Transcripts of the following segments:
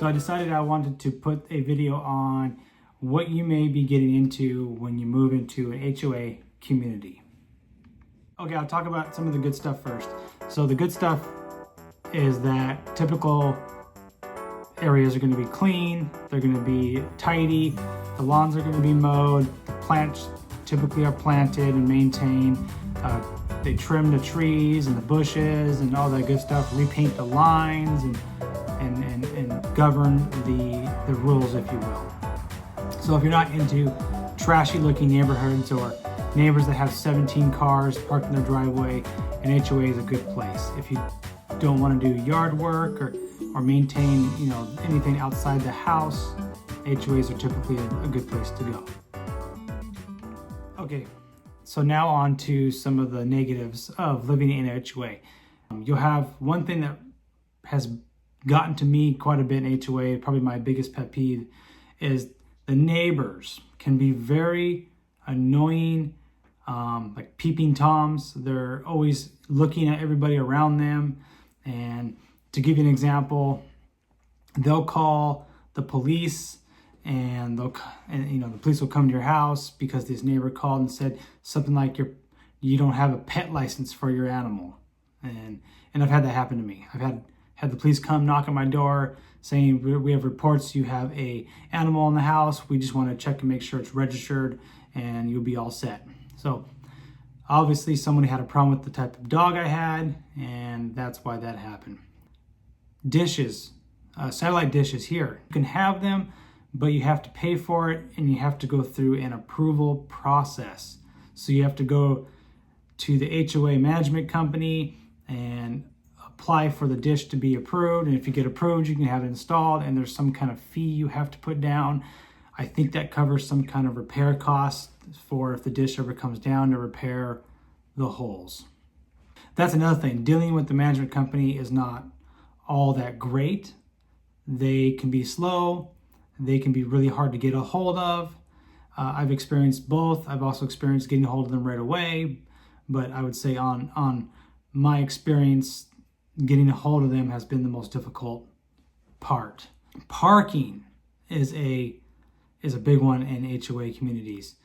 So I decided I wanted to put a video on what you may be getting into when you move into an HOA community. Okay, I'll talk about some of the good stuff first. So the good stuff is that typical areas are going to be clean, they're going to be tidy, the lawns are going to be mowed, the plants typically are planted and maintained. They trim the trees and the bushes and all that good stuff, repaint the lines and govern the rules, if you will. So if you're not into trashy looking neighborhoods or neighbors that have 17 cars parked in their driveway, an HOA is a good place. If you don't want to do yard work or maintain, anything outside the house, HOAs are typically a good place to go. Okay, so now on to some of the negatives of living in a HOA. You'll have one thing that has gotten to me quite a bit in HOA, probably my biggest pet peeve, is the neighbors can be very annoying, like peeping Toms. They're always looking at everybody around them. And to give you an example, they'll call the police and the police will come to your house because this neighbor called and said something like you don't have a pet license for your animal. And I've had that happen to me. I've had the police come knock on my door saying, we have reports you have a animal in the house. We just want to check and make sure it's registered and you'll be all set. So obviously someone had a problem with the type of dog I had, and that's why that happened. Dishes, satellite dishes here. You can have them, but you have to pay for it and you have to go through an approval process. So you have to go to the HOA management company and apply for the dish to be approved. And if you get approved, you can have it installed, and there's some kind of fee you have to put down. I think that covers some kind of repair cost for if the dish ever comes down to repair the holes. That's another thing. Dealing with the management company is not all that great. They can be slow. They can be really hard to get a hold of. I've experienced both. I've also experienced getting a hold of them right away. But I would say on my experience, getting a hold of them has been the most difficult part. Parking is a big one in HOA communities.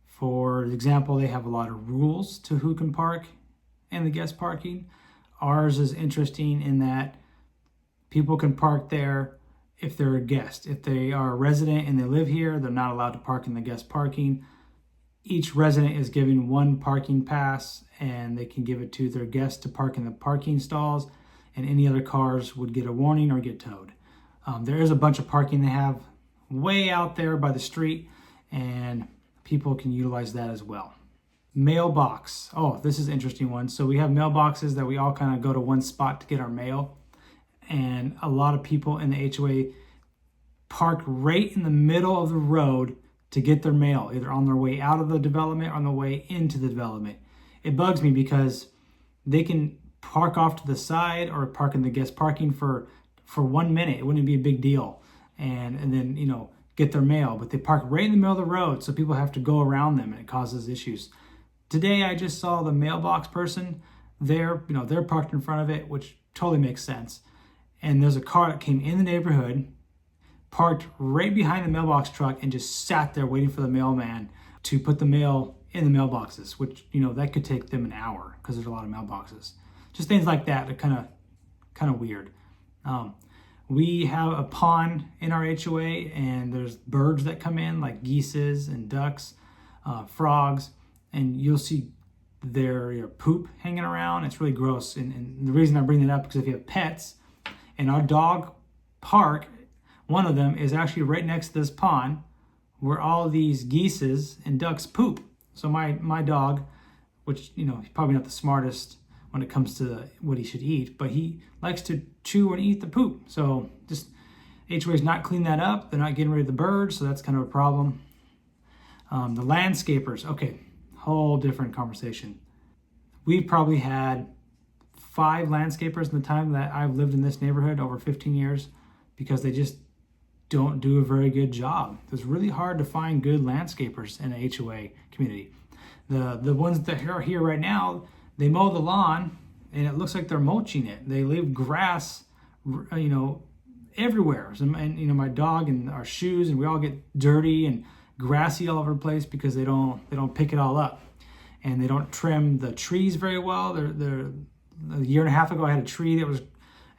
For example, they have a lot of rules to who can park in the guest parking. Ours is interesting in that people can park there if they're a guest. If they are a resident and they live here, they're not allowed to park in the guest parking. Each resident is given one parking pass, and they can give it to their guests to park in the parking stalls, and any other cars would get a warning or get towed. There is a bunch of parking they have way out there by the street, and people can utilize that as well. Mailbox. Oh, this is an interesting one. So we have mailboxes that we all kind of go to one spot to get our mail. And a lot of people in the HOA park right in the middle of the road to get their mail, either on their way out of the development or on the way into the development. It bugs me because they can park off to the side or park in the guest parking for 1 minute. It wouldn't be a big deal. And then, get their mail, but they park right in the middle of the road, so people have to go around them, and it causes issues. Today, I just saw the mailbox person there. They're parked in front of it, which totally makes sense. And there's a car that came in the neighborhood, parked right behind the mailbox truck, and just sat there waiting for the mailman to put the mail in the mailboxes, which, that could take them an hour because there's a lot of mailboxes. Just things like that are kind of weird. We have a pond in our HOA, and there's birds that come in, like geeses and ducks, frogs, and you'll see their poop hanging around. It's really gross. And the reason I bring that up is because if you have pets, and our dog park, one of them is actually right next to this pond where all these geeses and ducks poop. So my dog, which, he's probably not the smartest when it comes to what he should eat, but he likes to chew and eat the poop. So just HOA's not cleaning that up. They're not getting rid of the birds, so that's kind of a problem. The landscapers, okay, whole different conversation. We've probably had 5 landscapers in the time that I've lived in this neighborhood, over 15 years, because they just don't do a very good job. It's really hard to find good landscapers in an HOA community. The ones that are here right now, they mow the lawn and it looks like they're mulching it. They leave grass, everywhere. And you know, my dog and our shoes, and we all get dirty and grassy all over the place because they don't pick it all up, and they don't trim the trees very well. They're a year and a half ago, I had a tree that was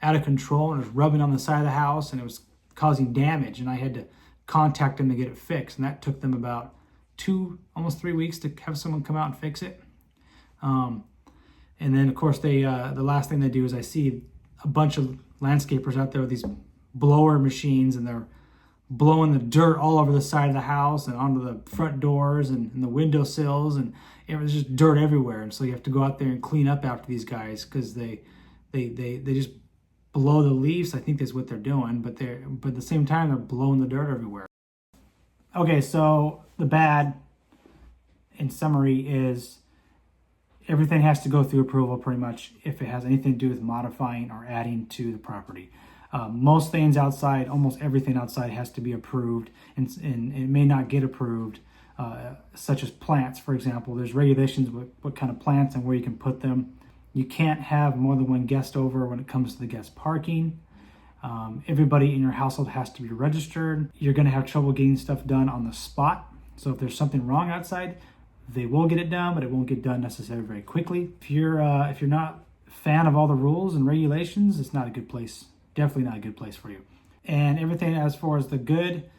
out of control and it was rubbing on the side of the house, and it was causing damage, and I had to contact them to get it fixed, and that took them about almost 3 weeks to have someone come out and fix it. And then of course the last thing they do is I see a bunch of landscapers out there with these blower machines, and they're blowing the dirt all over the side of the house and onto the front doors and the windowsills, and it was just dirt everywhere. And so you have to go out there and clean up after these guys because they just blow the leaves. I think that's what they're doing, but at the same time they're blowing the dirt everywhere. Okay, so the bad, in summary, is everything has to go through approval pretty much if it has anything to do with modifying or adding to the property. Most things outside, almost everything outside has to be approved, and it may not get approved, such as plants, for example. There's regulations with what kind of plants and where you can put them. You can't have more than one guest over when it comes to the guest parking. Everybody in your household has to be registered. You're going to have trouble getting stuff done on the spot. So if there's something wrong outside, they will get it done, but it won't get done necessarily very quickly. If you're not a fan of all the rules and regulations, it's not a good place. Definitely not a good place for you. And everything as far as the good,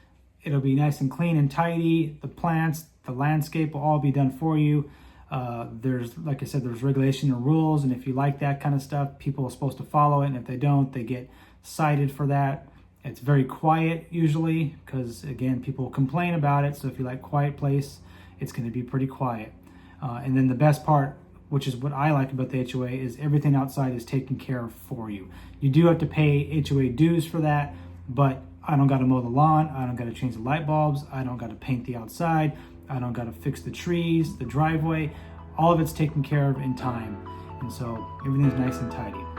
it'll be nice and clean and tidy. The plants, the landscape will all be done for you. There's, like I said, there's regulation and rules, and if you like that kind of stuff, people are supposed to follow it, and if they don't, they get cited for that. It's very quiet usually because, again, people complain about it. So if you like quiet place, it's going to be pretty quiet. And then the best part, which is what I like about the HOA, is everything outside is taken care of for you. You do have to pay HOA dues for that, but I don't got to mow the lawn. I don't got to change the light bulbs. I don't got to paint the outside. I don't got to fix the trees, the driveway. All of it's taken care of in time. And so everything's nice and tidy.